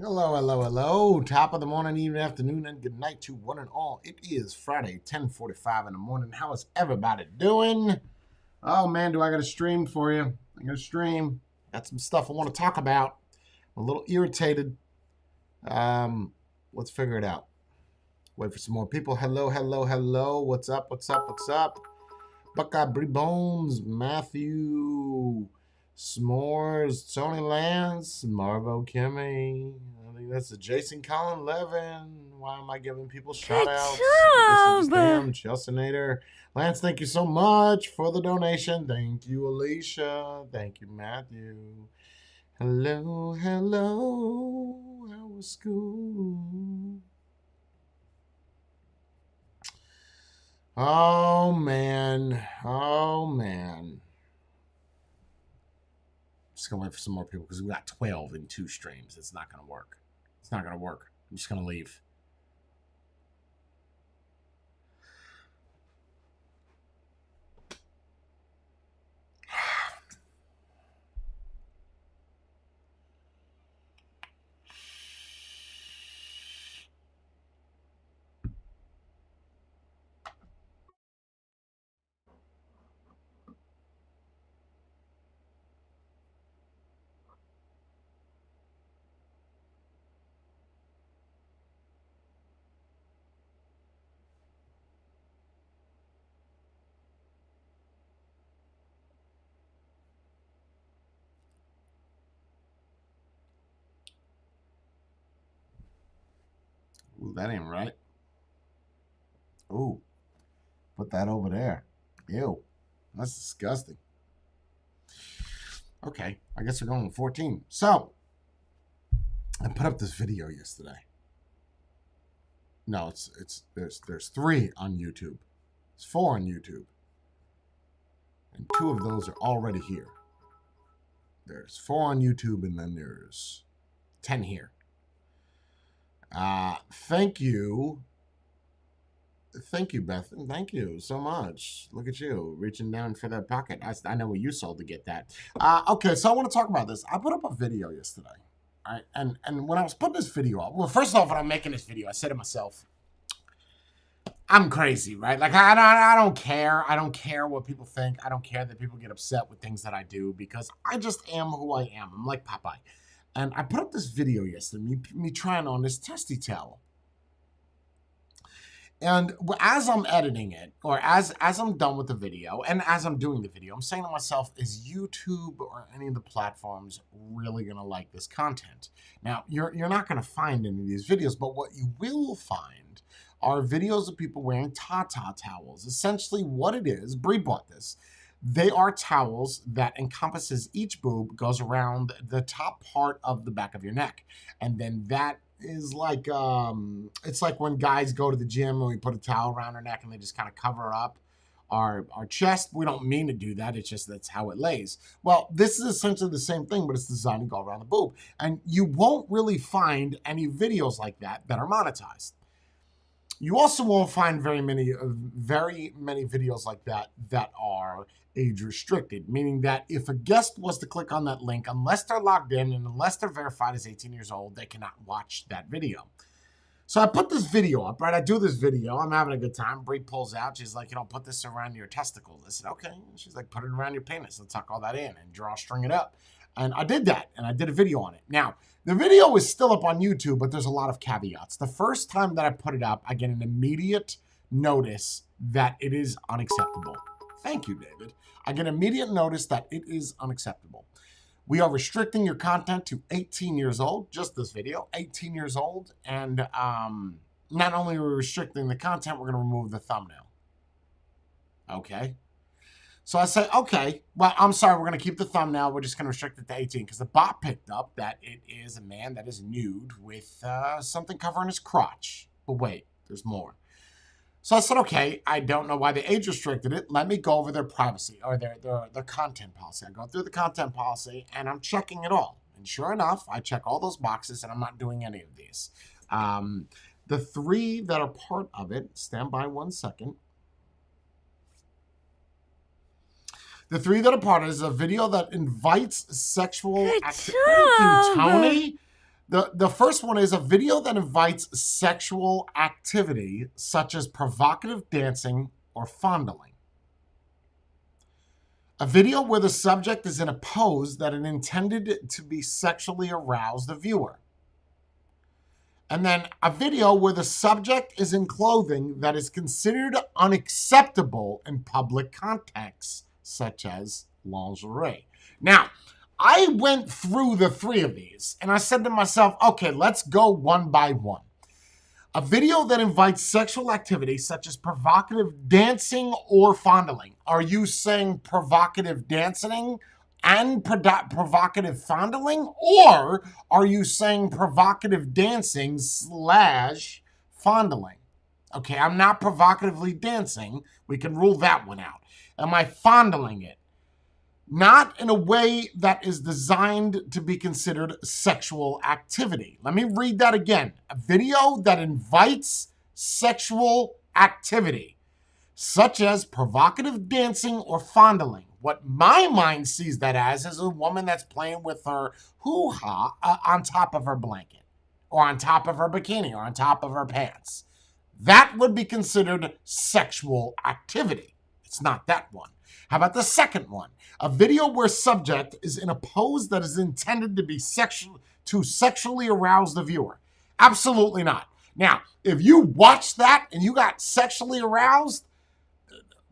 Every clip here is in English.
Hello, hello, hello. Top of the morning, evening, afternoon, and good night to one and all. It is Friday, 10:45 in the morning. How is everybody doing? Oh man, do I got a stream for you? I got a stream. Got some stuff I want to talk about. I'm a little irritated. Let's figure it out. Wait for some more people. Hello, hello, hello. What's up? What's up? What's up? Buckeye Brie Bones, Matthew, S'mores, Tony Lance, Marvo Kimmy. I think that's the Jason Colin Levin. Why am I giving people shout outs? I guess it's damn Chelseanator. Lance, thank you so much for the donation. Thank you, Alicia. Thank you, Matthew. Hello, hello. How was school? Oh, man. Oh, man. Just going to wait for some more people because we got 12 in 2 streams. It's not going to work. It's not going to work. I'm just going to leave. Ooh, that ain't right. Ooh, put that over there. Ew, that's disgusting. Okay, I guess we're going with 14. So, I put up this video yesterday. No, there's 3 on YouTube. It's 4 on YouTube. And 2 of those are already here. There's 4 on YouTube and then there's 10 here. Thank you. Thank you, Beth. Thank you so much. Look at you reaching down for that pocket. I know what you sold to get that. Okay, so I want to talk about this. I put up a video yesterday. All right, and when I was putting this video up, well, first off, when I'm making this video, I said to myself, I'm crazy, right? Like I don't care. I don't care what people think. I don't care that people get upset with things that I do because I just am who I am. I'm like Popeye. And I put up this video yesterday, me trying on this testy towel. And as I'm editing it, or as I'm done with the video, and as I'm doing the video, I'm saying to myself, is YouTube or any of the platforms really going to like this content? Now, you're not going to find any of these videos, but what you will find are videos of people wearing Tata towels. Essentially what it is, Brie bought this. They are towels that encompasses each boob, goes around the top part of the back of your neck. And then that is like, it's like when guys go to the gym and we put a towel around our neck and they just kind of cover up our chest. We don't mean to do that. It's just that's how it lays. Well, this is essentially the same thing, but it's designed to go around the boob. And you won't really find any videos like that that are monetized. You also won't find very many videos like that that are age restricted, meaning that if a guest was to click on that link, unless they're logged in and unless they're verified as 18 years old, they cannot watch that video. So I put this video up, right? I do this video. I'm having a good time. Brie pulls out. She's like, put this around your testicles. I said, okay. She's like, put it around your penis. Let's tuck all that in and string it up. And I did that, and I did a video on it. Now, the video is still up on YouTube, but there's a lot of caveats. The first time that I put it up, I get an immediate notice that it is unacceptable. Thank you, David. I get immediate notice that it is unacceptable. We are restricting your content to 18 years old, just this video, 18 years old. And not only are we restricting the content, we're going to remove the thumbnail. Okay. So I say, okay, well, I'm sorry, we're going to keep the thumbnail. We're just going to restrict it to 18 because the bot picked up that it is a man that is nude with something covering his crotch. But wait, there's more. So I said, okay, I don't know why they age restricted it. Let me go over their privacy or their content policy. I go through the content policy and I'm checking it all. And sure enough, I check all those boxes and I'm not doing any of these. The 3 that are part of it, stand by 1 second. The 3 that are part of it is a video that invites sexual activity. Thank you, Tony. The first one is a video that invites sexual activity, such as provocative dancing or fondling. A video where the subject is in a pose that is intended to be sexually arouse the viewer. And then a video where the subject is in clothing that is considered unacceptable in public contexts, such as lingerie. Now, I went through the three of these and I said to myself, okay, let's go one by one. A video that invites sexual activity such as provocative dancing or fondling. Are you saying provocative dancing and provocative fondling? Or are you saying provocative dancing / fondling? Okay, I'm not provocatively dancing. We can rule that one out. Am I fondling it? Not in a way that is designed to be considered sexual activity. Let me read that again. A video that invites sexual activity, such as provocative dancing or fondling. What my mind sees that as is a woman that's playing with her hoo-ha on top of her blanket, or on top of her bikini, or on top of her pants. That would be considered sexual activity. It's not that one. How about the second one? A video where subject is in a pose that is intended to be sexually arouse the viewer. Absolutely not. Now, if you watch that and you got sexually aroused,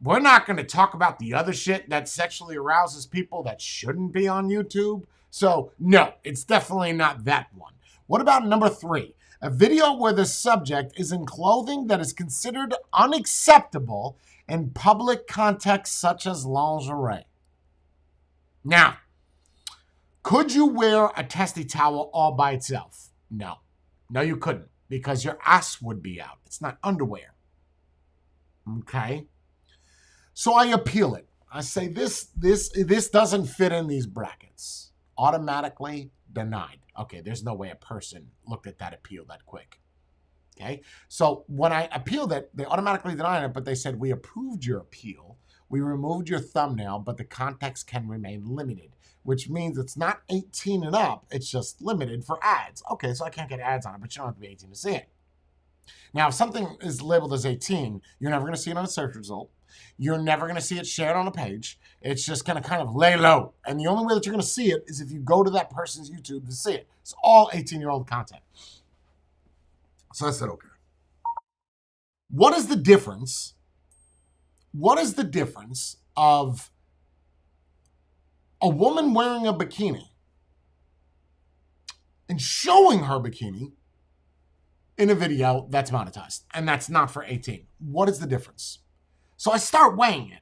we're not going to talk about the other shit that sexually arouses people that shouldn't be on YouTube. So, no, it's definitely not that one. What about number 3? A video where the subject is in clothing that is considered unacceptable in public contexts such as lingerie. Now, could you wear a testy towel all by itself? No. No, you couldn't, because your ass would be out. It's not underwear. Okay? So I appeal it. I say this doesn't fit in these brackets. Automatically denied. Okay, there's no way a person looked at that appeal that quick. Okay, so when I appealed it, they automatically denied it, but they said, we approved your appeal. We removed your thumbnail, but the context can remain limited, which means it's not 18 and up. It's just limited for ads. Okay, so I can't get ads on it, but you don't have to be 18 to see it. Now, if something is labeled as 18, you're never going to see it on a search result. You're never going to see it shared on a page. It's just going to kind of lay low. And the only way that you're going to see it is if you go to that person's YouTube to see it. It's all 18-year-old content. So I said, okay. What is the difference? What is the difference of a woman wearing a bikini and showing her bikini in a video that's monetized and that's not for 18? What is the difference? So I start weighing it,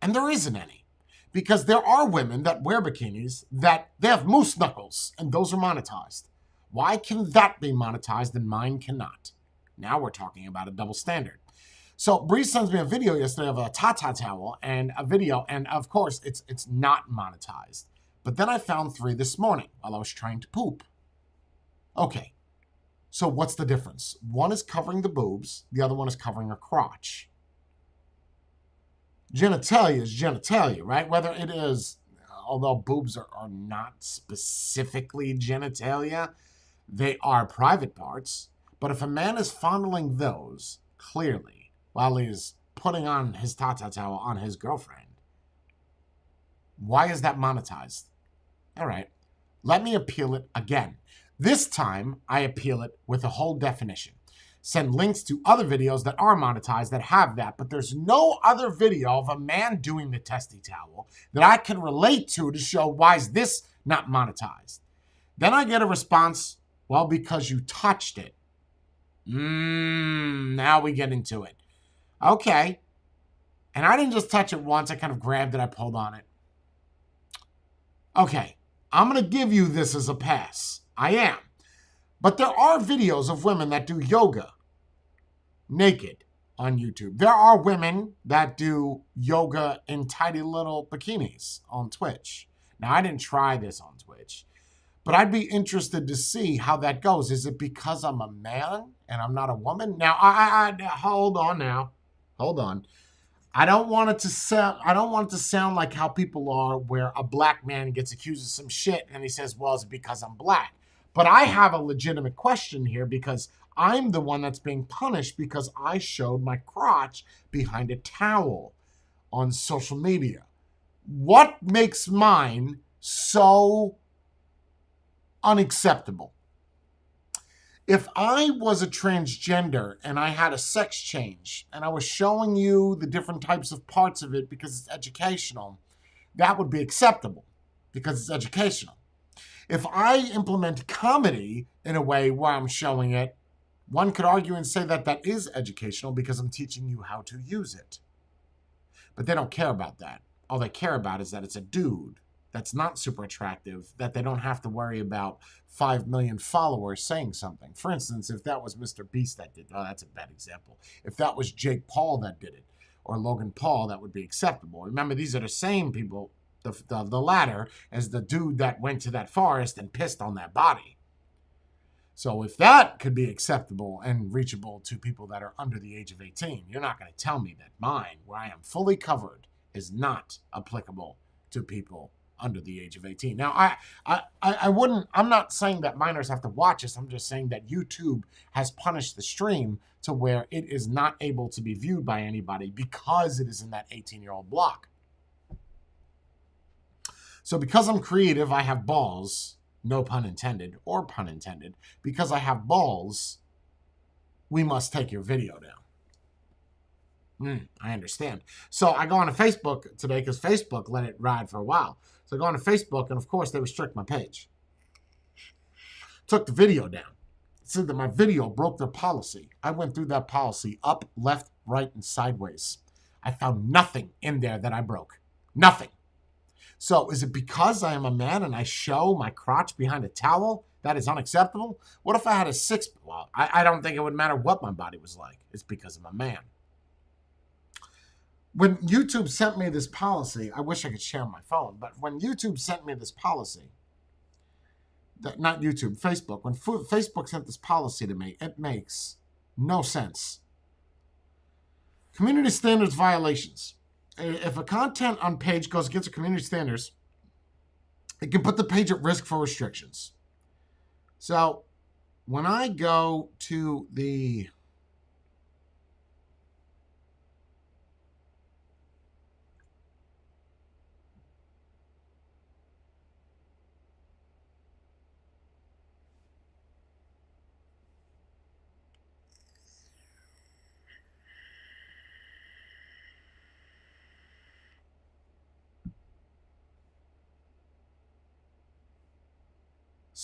and there isn't any, because there are women that wear bikinis that they have moose knuckles, and those are monetized. Why can that be monetized and mine cannot? Now we're talking about a double standard. So Bree sends me a video yesterday of a Tata towel and a video, and of course it's not monetized. But then I found 3 this morning while I was trying to poop. Okay, so what's the difference? One is covering the boobs, the other one is covering her crotch. Genitalia is genitalia, right? Whether it is, although boobs are not specifically genitalia, they are private parts. But if a man is fondling those, clearly, while he's putting on his Tata towel on his girlfriend, why is that monetized? All right, let me appeal it again. This time, I appeal it with a whole definition. Send links to other videos that are monetized that have that, but there's no other video of a man doing the testy towel that I can relate to show why is this not monetized. Then I get a response, well, because you touched it. Now we get into it. Okay. And I didn't just touch it once. I kind of grabbed it. I pulled on it. Okay. I'm going to give you this as a pass. I am. But there are videos of women that do yoga naked on YouTube. There are women that do yoga in tiny little bikinis on Twitch. Now, I didn't try this on Twitch, but I'd be interested to see how that goes. Is it because I'm a man and I'm not a woman? Now, I hold on now. Hold on. I don't want it to sound like how people are, where a black man gets accused of some shit and he says, well, it's because I'm black. But I have a legitimate question here because I'm the one that's being punished because I showed my crotch behind a towel on social media. What makes mine so unacceptable? If I was a transgender and I had a sex change and I was showing you the different types of parts of it because it's educational, that would be acceptable because it's educational. If I implement comedy in a way where I'm showing it, one could argue and say that that is educational because I'm teaching you how to use it. But they don't care about that. All they care about is that it's a dude that's not super attractive, that they don't have to worry about 5 million followers saying something. For instance, if that was Mr. Beast that did, oh, that's a bad example. If that was Jake Paul that did it, or Logan Paul, that would be acceptable. Remember, these are the same people, the latter, as the dude that went to that forest and pissed on that body. So if that could be acceptable and reachable to people that are under the age of 18, you're not going to tell me that mine, where I am fully covered, is not applicable to people under the age of 18. Now, I wouldn't, I'm not saying that minors have to watch this. I'm just saying that YouTube has punished the stream to where it is not able to be viewed by anybody because it is in that 18-year-old block. So because I'm creative, I have balls, no pun intended, or pun intended. Because I have balls, we must take your video down. I understand. So I go on to Facebook today because Facebook let it ride for a while. So I go on to Facebook, and of course, they restrict my page. Took the video down. It said that my video broke their policy. I went through that policy up, left, right, and sideways. I found nothing in there that I broke. Nothing. So is it because I am a man and I show my crotch behind a towel that is unacceptable? What if I had a six? Well, I don't think it would matter what my body was like. It's because I'm a man. When YouTube sent me this policy, I wish I could share my phone, but when YouTube sent me this policy, not YouTube, Facebook, when Facebook sent this policy to me, it makes no sense. Community standards violations. If a content on page goes against the community standards, it can put the page at risk for restrictions. So when I go to the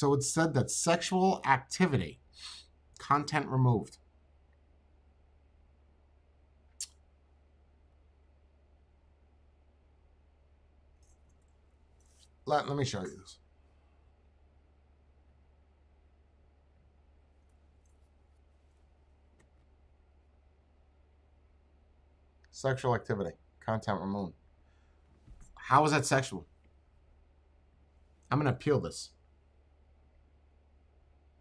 So it said that sexual activity, content removed. Let me show you this. Sexual activity, content removed. How is that sexual? I'm going to appeal this.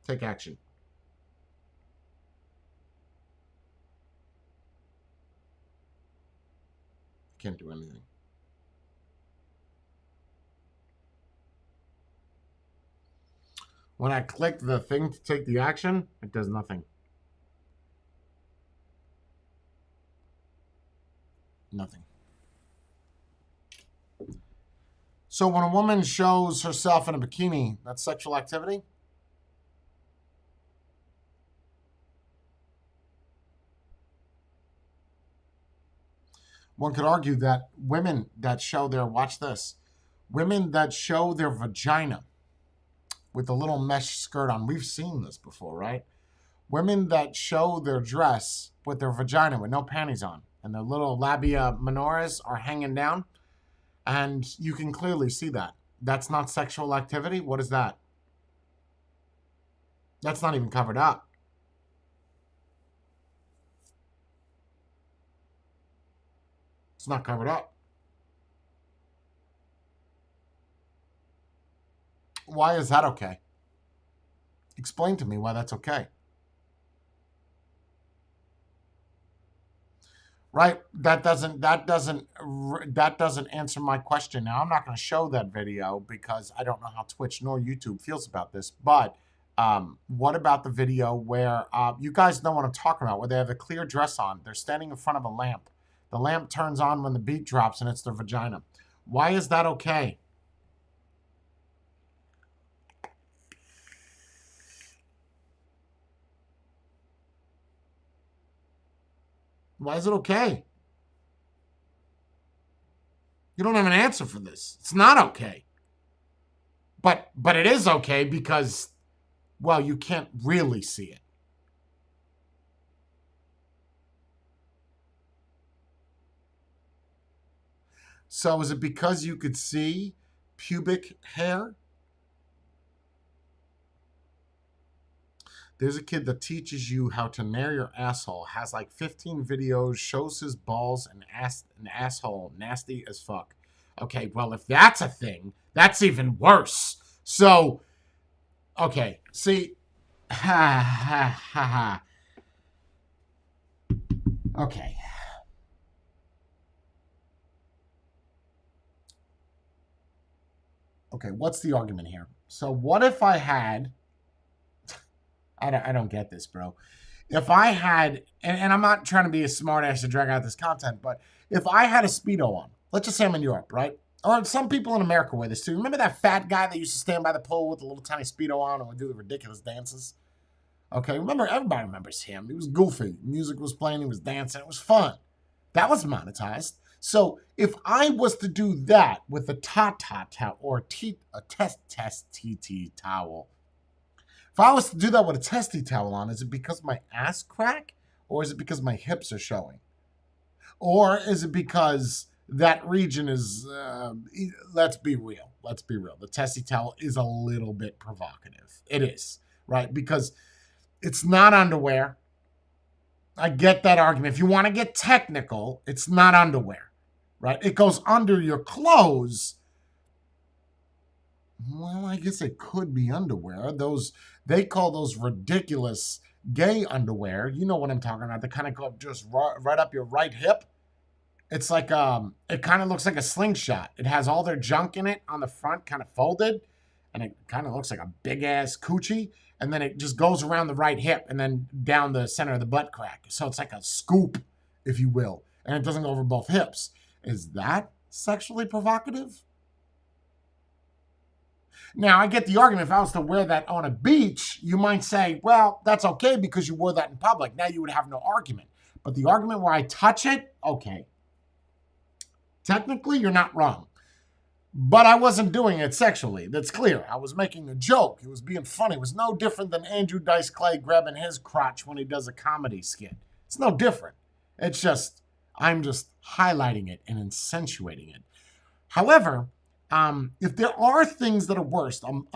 Take action. Can't do anything. When I click the thing to take the action, it does nothing. Nothing. So when a woman shows herself in a bikini, that's sexual activity? One could argue that women that show their, watch this, women that show their vagina with a little mesh skirt on, we've seen this before, right? Women that show their dress with their vagina with no panties on and their little labia minoris are hanging down, and you can clearly see that. That's not sexual activity? What is that? That's not even covered up. It's not covered up. Why is that okay? Explain to me why that's okay. Right? That doesn't answer my question. Now, I'm not going to show that video because I don't know how Twitch nor YouTube feels about this, but What about the video where you guys know what I'm talking about, where they have a clear dress on, they're standing in front of a lamp. The lamp turns on when the beat drops and it's their vagina. Why is that okay? Why is it okay? You don't have an answer for this. It's not okay. But it is okay because, well, you can't really see it. So is it because you could see pubic hair? There's a kid that teaches you how to nair your asshole, has like 15 videos, shows his balls and an asshole nasty as fuck. Okay, well, if that's a thing, that's even worse. So, okay, see, ha, ha, ha, ha. Okay. Okay, what's the argument here? So what if I had, I don't get this, bro. If I had, and I'm not trying to be a smart ass to drag out this content, but if I had a Speedo on, let's just say I'm in Europe, right? Or some people in America wear this too. Remember that fat guy that used to stand by the pool with a little tiny Speedo on and would do the ridiculous dances? Okay, remember, everybody remembers him. He was goofy. Music was playing, he was dancing. It was fun. That was monetized. So if I was to do that with a ta-ta towel or a test-T towel, if I was to do that with a testy towel on, is it because my ass crack? Or is it because my hips are showing? Or is it because that region is, let's be real. Let's be real. The testy towel is a little bit provocative. It is, right? Because it's not underwear. I get that argument. If you want to get technical, it's not underwear, right? It goes under your clothes. Well, I guess it could be underwear. They call those ridiculous gay underwear. You know what I'm talking about. They kind of go up just right up your right hip. It's like it kind of looks like a slingshot. It has all their junk in it on the front, kind of folded, and it kind of looks like a big ass coochie. And then it just goes around the right hip and then down the center of the butt crack. So it's like a scoop, if you will, and it doesn't go over both hips. Is that sexually provocative? Now, I get the argument. If I was to wear that on a beach, you might say, well, that's okay because you wore that in public. Now you would have no argument. But the argument where I touch it, okay. Technically, you're not wrong. But I wasn't doing it sexually. That's clear. I was making a joke. It was being funny. It was no different than Andrew Dice Clay grabbing his crotch when he does a comedy skit. It's no different. It's just, I'm just highlighting it and accentuating it. However, if there are things that are worse on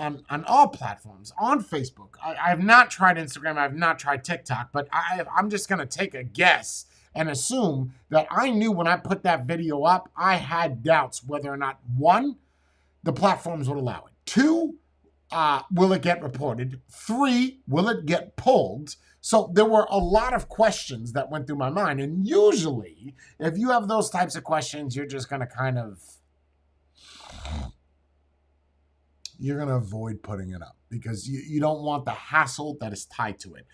all platforms, on Facebook, I have not tried Instagram, I have not tried TikTok, but I'm just going to take a guess and assume that I knew when I put that video up, I had doubts whether or not, one, the platforms would allow it. Two, will it get reported? Three, will it get pulled? So there were a lot of questions that went through my mind. And usually, if you have those types of questions, you're just going to kind of, you're going to avoid putting it up because you don't want the hassle that is tied to it.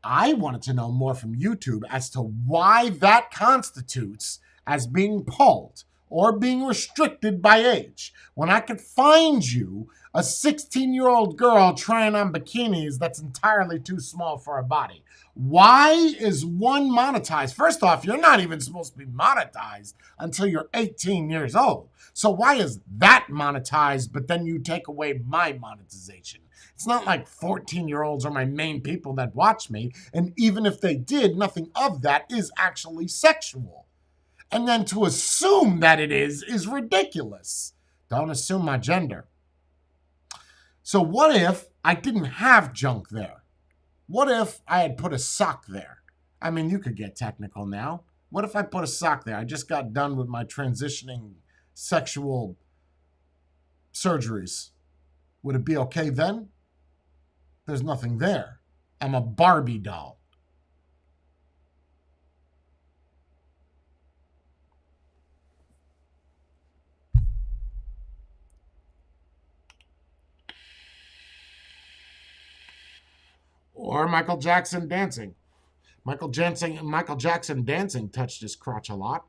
I wanted to know more from YouTube as to why that constitutes as being pulled or being restricted by age. When I could find you a 16-year-old girl trying on bikinis that's entirely too small for her body. Why is one monetized? First off, you're not even supposed to be monetized until you're 18 years old. So why is that monetized, but then you take away my monetization? It's not like 14-year-olds are my main people that watch me. And even if they did, nothing of that is actually sexual. And then to assume that it is ridiculous. Don't assume my gender. So what if I didn't have junk there? What if I had put a sock there? I mean, you could get technical now. What if I put a sock there? I just got done with my transitioning sexual surgeries. Would it be okay then? There's nothing there. I'm a Barbie doll. Or Michael Jackson dancing. Michael Jackson dancing touched his crotch a lot.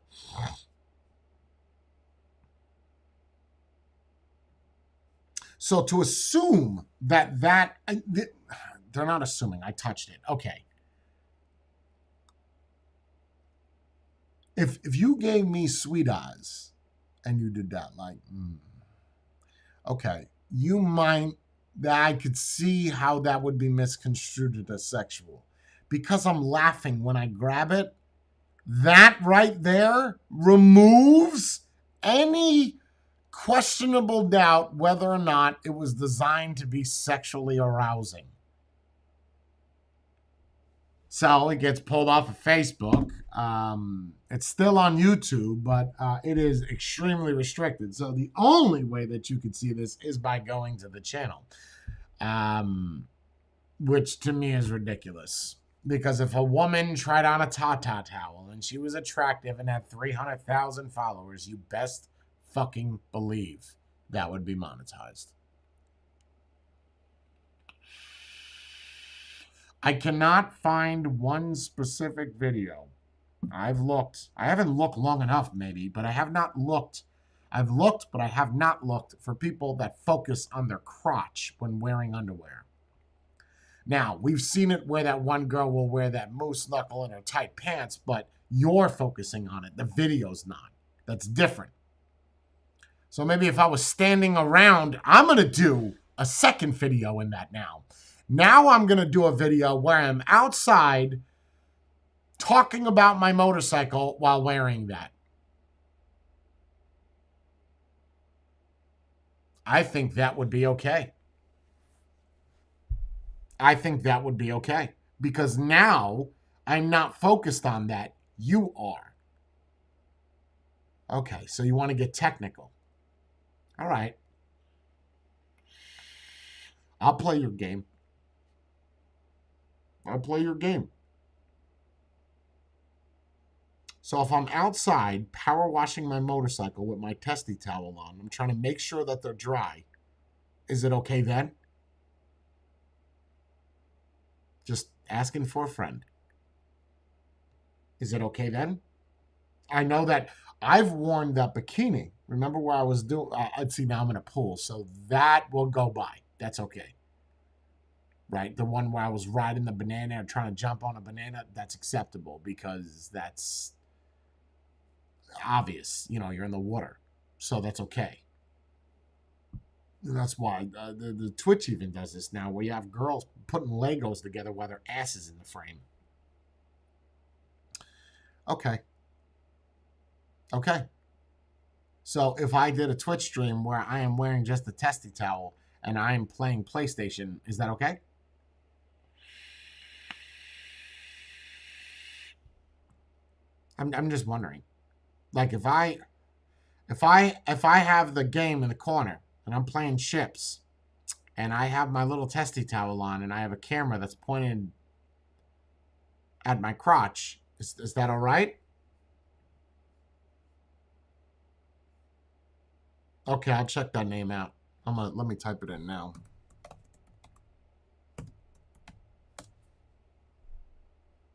So to assume that they're not assuming I touched it. Okay. If you gave me sweet eyes and you did that, like, okay, you might, that I could see how that would be misconstrued as sexual. Because I'm laughing when I grab it, that right there removes any questionable doubt whether or not it was designed to be sexually arousing. So it gets pulled off of Facebook. It's still on YouTube, but it is extremely restricted. So the only way that you could see this is by going to the channel, which to me is ridiculous. Because if a woman tried on a Tata towel and she was attractive and had 300,000 followers, you best fucking believe that would be monetized. I cannot find one specific video. I've looked. I haven't looked long enough, maybe, but I have not looked. I've looked, but I have not looked for people that focus on their crotch when wearing underwear. Now, we've seen it where that one girl will wear that moose knuckle in her tight pants, but you're focusing on it. The video's not. That's different. So maybe if I was standing around, I'm going to do a second video in that now. Now I'm going to do a video where I'm outside talking about my motorcycle while wearing that. I think that would be okay. I think that would be okay. Because now I'm not focused on that. You are. Okay, so you want to get technical. All right. I'll play your game. I'll play your game. So if I'm outside power washing my motorcycle with my testy towel on, I'm trying to make sure that they're dry. Is it okay then? Just asking for a friend. Is it okay then? I know that I've worn that bikini. Remember where I was doing, let's see, now I'm in a pool. So that will go by. That's okay. Right? The one where I was riding the banana and trying to jump on a banana, that's acceptable because that's obvious. You know, you're in the water. So that's okay. And that's why the Twitch even does this now, where you have girls putting Legos together while their ass is in the frame. Okay. Okay. So if I did a Twitch stream where I am wearing just the testy towel and I am playing PlayStation, is that okay? I'm just wondering. Like if I have the game in the corner and I'm playing chips and I have my little testy towel on and I have a camera that's pointed at my crotch, is that all right? Okay, I'll check that name out. Let me type it in now.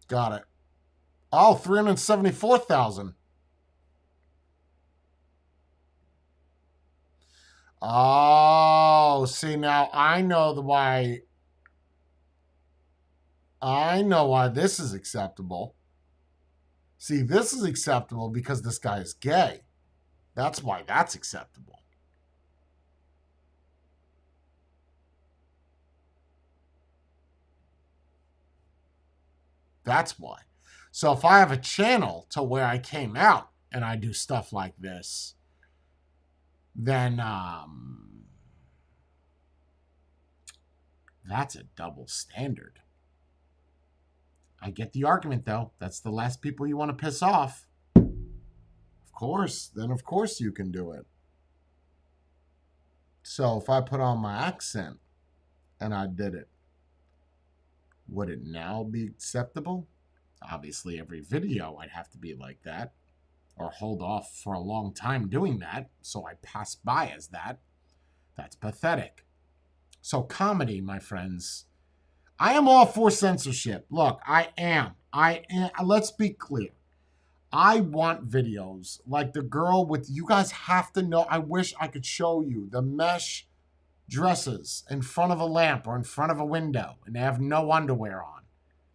Got it. Oh, 374,000. Oh, see, now I know why. I know why this is acceptable. See, this is acceptable because this guy is gay. That's why that's acceptable. That's why. So if I have a channel to where I came out and I do stuff like this, then that's a double standard. I get the argument, though. That's the last people you want to piss off. Of course. Then, of course, you can do it. So if I put on my accent and I did it, would it now be acceptable? Obviously, every video I'd have to be like that or hold off for a long time doing that, so I pass by as that. That's pathetic. So comedy, my friends, I am all for censorship. Look, I am. Let's be clear. I want videos like the girl with, you guys have to know, I wish I could show you the mesh dresses in front of a lamp or in front of a window and they have no underwear on.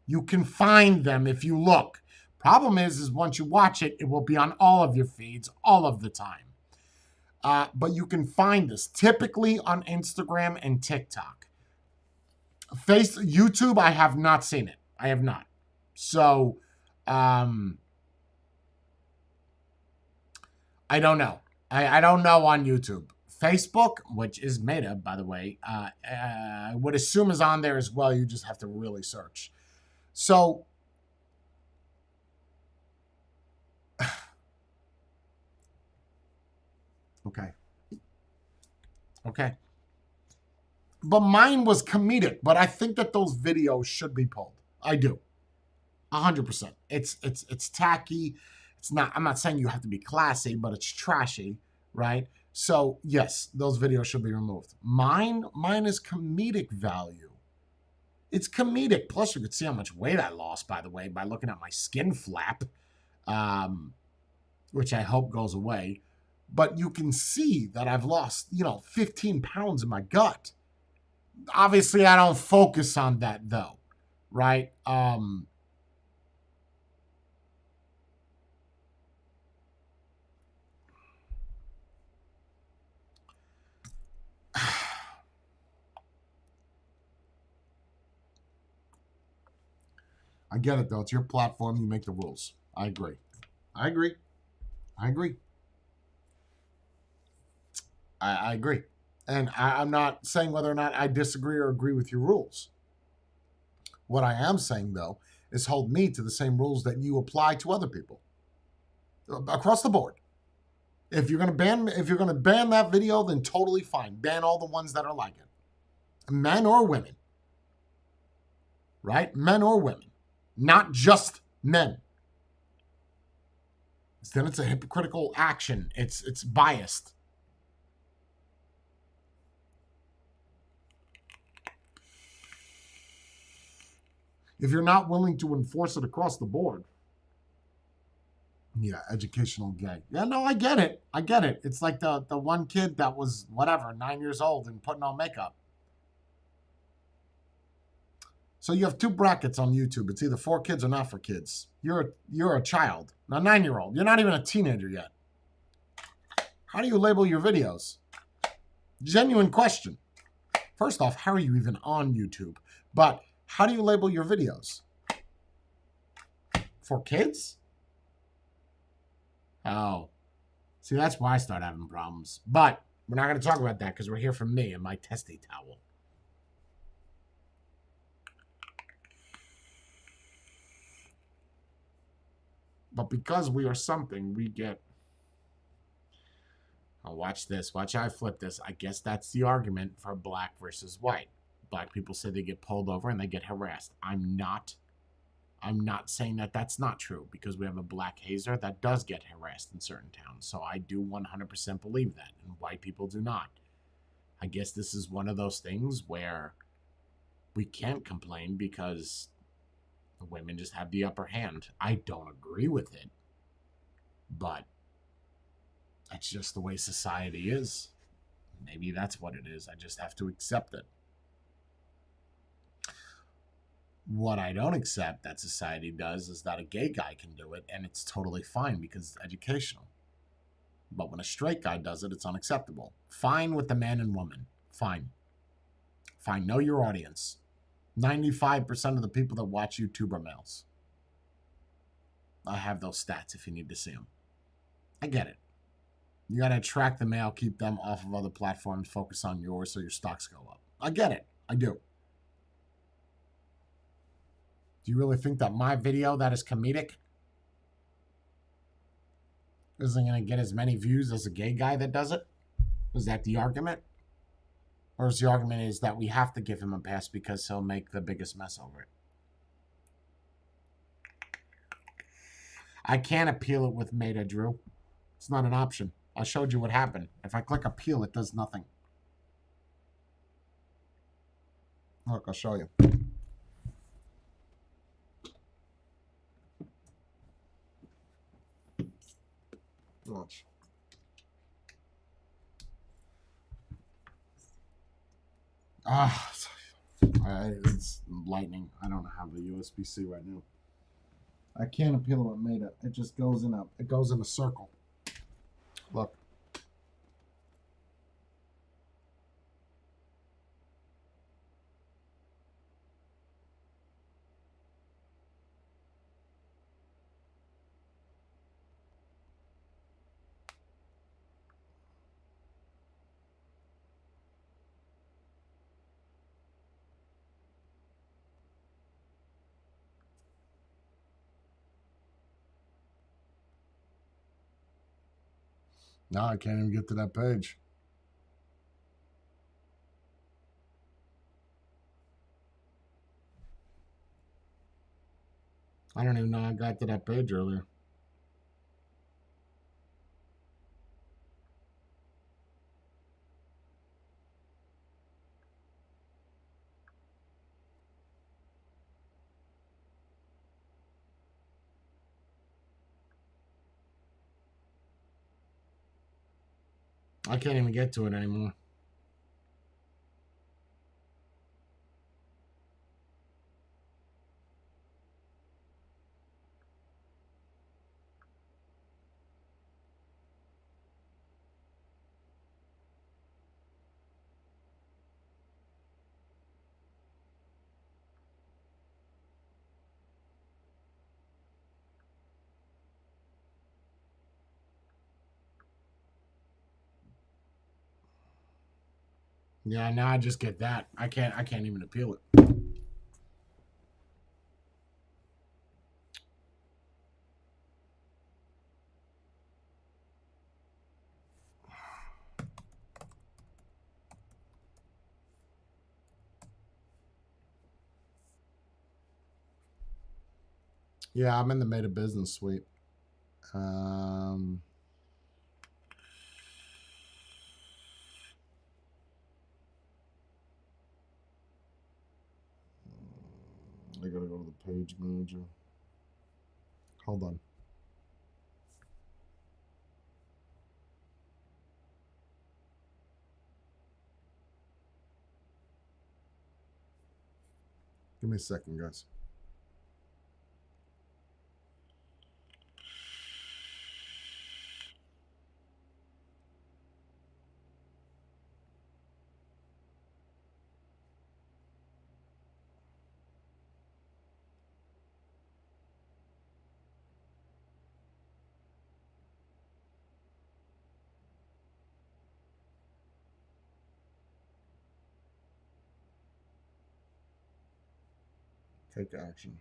You can find them if you look. Problem is once you watch it, it will be on all of your feeds all of the time. But you can find this typically on Instagram and TikTok. YouTube, I have not seen it. I have not. So, I don't know. I don't know on YouTube. Facebook, which is Meta, by the way, I would assume is on there as well. You just have to really search. So, okay. But mine was comedic, but I think that those videos should be pulled. I do. 100%. It's tacky. It's not, I'm not saying you have to be classy, but it's trashy, right? So, yes, those videos should be removed. Mine is comedic value. It's comedic. Plus, you could see how much weight I lost, by the way, by looking at my skin flap, which I hope goes away. But you can see that I've lost, 15 pounds in my gut. Obviously, I don't focus on that, though, right? I get it, though. It's your platform. You make the rules. I agree. I agree. And I'm not saying whether or not I disagree or agree with your rules. What I am saying, though, is hold me to the same rules that you apply to other people across the board. If you're gonna ban that video, then totally fine. Ban all the ones that are like it, men or women, right? Men or women, not just men. Then it's a hypocritical action. It's biased. If you're not willing to enforce it across the board, yeah, educational gay. Yeah, no, I get it. It's like the one kid that was, 9 years old and putting on makeup. So you have two brackets on YouTube. It's either for kids or not for kids. You're a child, a 9-year-old. You're not even a teenager yet. How do you label your videos? Genuine question. First off, how are you even on YouTube? But how do you label your videos? For kids? Oh. See, that's why I start having problems. But we're not going to talk about that because we're here for me and my testy towel. But because we are something, we get... Oh, watch this. Watch how I flip this. I guess that's the argument for black versus white. Black people say they get pulled over and they get harassed. I'm not saying that that's not true, because we have a black hazer that does get harassed in certain towns. So I do 100% believe that, and white people do not. I guess this is one of those things where we can't complain because the women just have the upper hand. I don't agree with it, but that's just the way society is. Maybe that's what it is. I just have to accept it. What I don't accept that society does is that a gay guy can do it, and it's totally fine because it's educational. But when a straight guy does it, it's unacceptable. Fine with the man and woman. Fine. Know your audience. 95% of the people that watch YouTube are males. I have those stats if you need to see them. I get it. You got to attract the male, keep them off of other platforms, focus on yours so your stocks go up. I get it. I do. Do you really think that my video that is comedic isn't going to get as many views as a gay guy that does it? Is that the argument? Or is the argument is that we have to give him a pass because he'll make the biggest mess over it? I can't appeal it with Meta, Drew. It's not an option. I showed you what happened. If I click appeal, it does nothing. Look, I'll show you. Watch. Ah, it's lightning. I don't have a USB-C right now. I can't appeal what made it. It just goes in a circle. Look. No, I can't even get to that page. I don't even know I got to that page earlier. I can't even get to it anymore. Yeah, now I just get that. I can't even appeal it. Yeah, I'm in the Meta Business Suite. I gotta go to the page manager. Hold on. Give me a second, guys. Take action.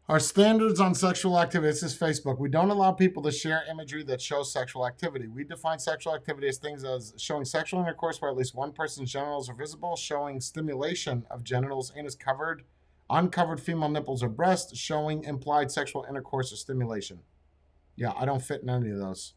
Our standards on sexual activity, this is Facebook. We don't allow people to share imagery that shows sexual activity. We define sexual activity as things as showing sexual intercourse where at least one person's genitals are visible, showing stimulation of genitals, anus covered, uncovered female nipples or breasts, showing implied sexual intercourse or stimulation. Yeah, I don't fit in any of those.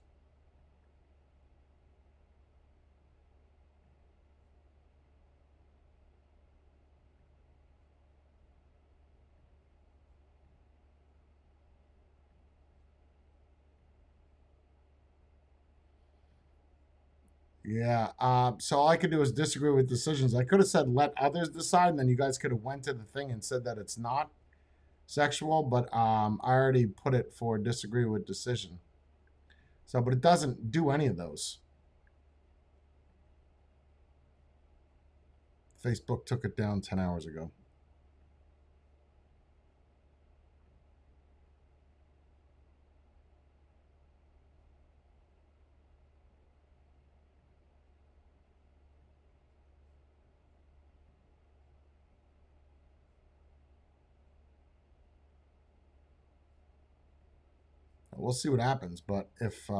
Yeah. So all I could do is disagree with decisions. I could have said let others decide, and then you guys could have went to the thing and said that it's not sexual, but I already put it for disagree with decision. So, but it doesn't do any of those. Facebook took it down 10 hours ago. We'll see what happens, but if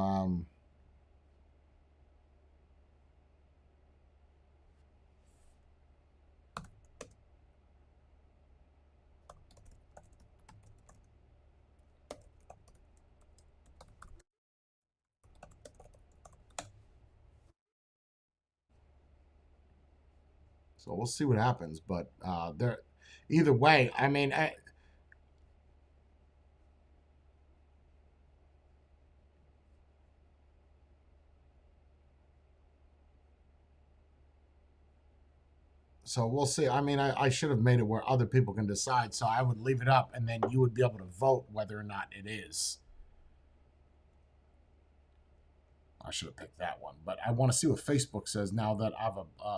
So we'll see what happens. But either way, I mean, so we'll see. I mean, I should have made it where other people can decide. So I would leave it up, and then you would be able to vote whether or not it is. I should have picked that one, but I want to see what Facebook says now that I've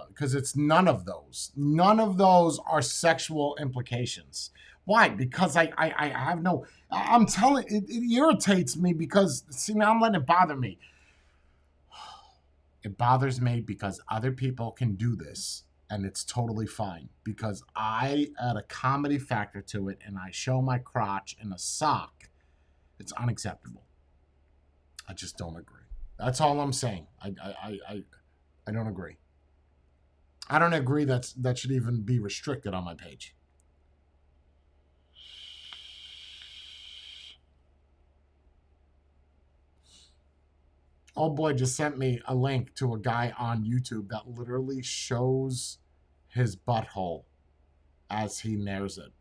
because it's none of those. None of those are sexual implications. Why? Because I have no. I'm telling it irritates me because see now I'm letting it bother me. It bothers me because other people can do this and it's totally fine because I add a comedy factor to it and I show my crotch in a sock. It's unacceptable. I just don't agree. That's all I'm saying. I don't agree. I don't agree that should even be restricted on my page. Old boy just sent me a link to a guy on YouTube that literally shows his butthole as he nares it.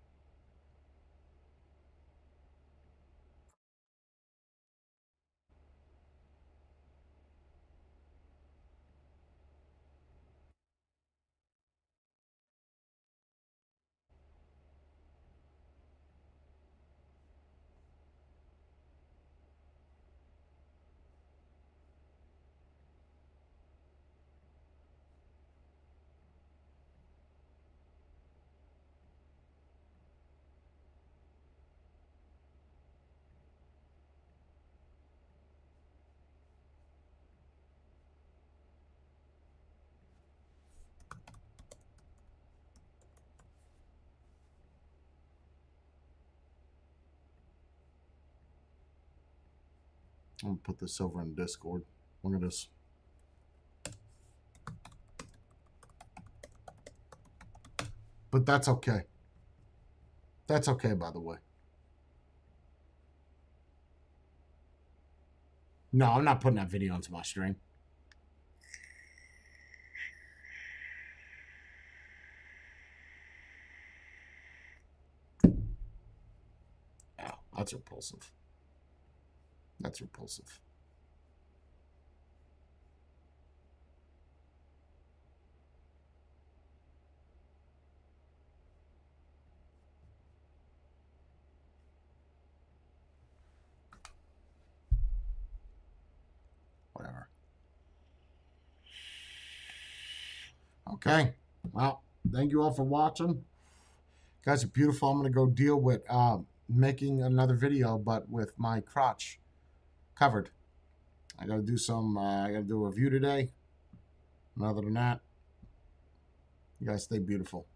I'm gonna put this over in Discord. Look at this. But that's okay. That's okay, by the way. No, I'm not putting that video into my stream. Oh, that's repulsive. That's repulsive. Whatever. Okay. Well, thank you all for watching. You guys are beautiful. I'm going to go deal with making another video, but with my crotch covered. I got to do I got to do a review today. And other than that, you guys stay beautiful.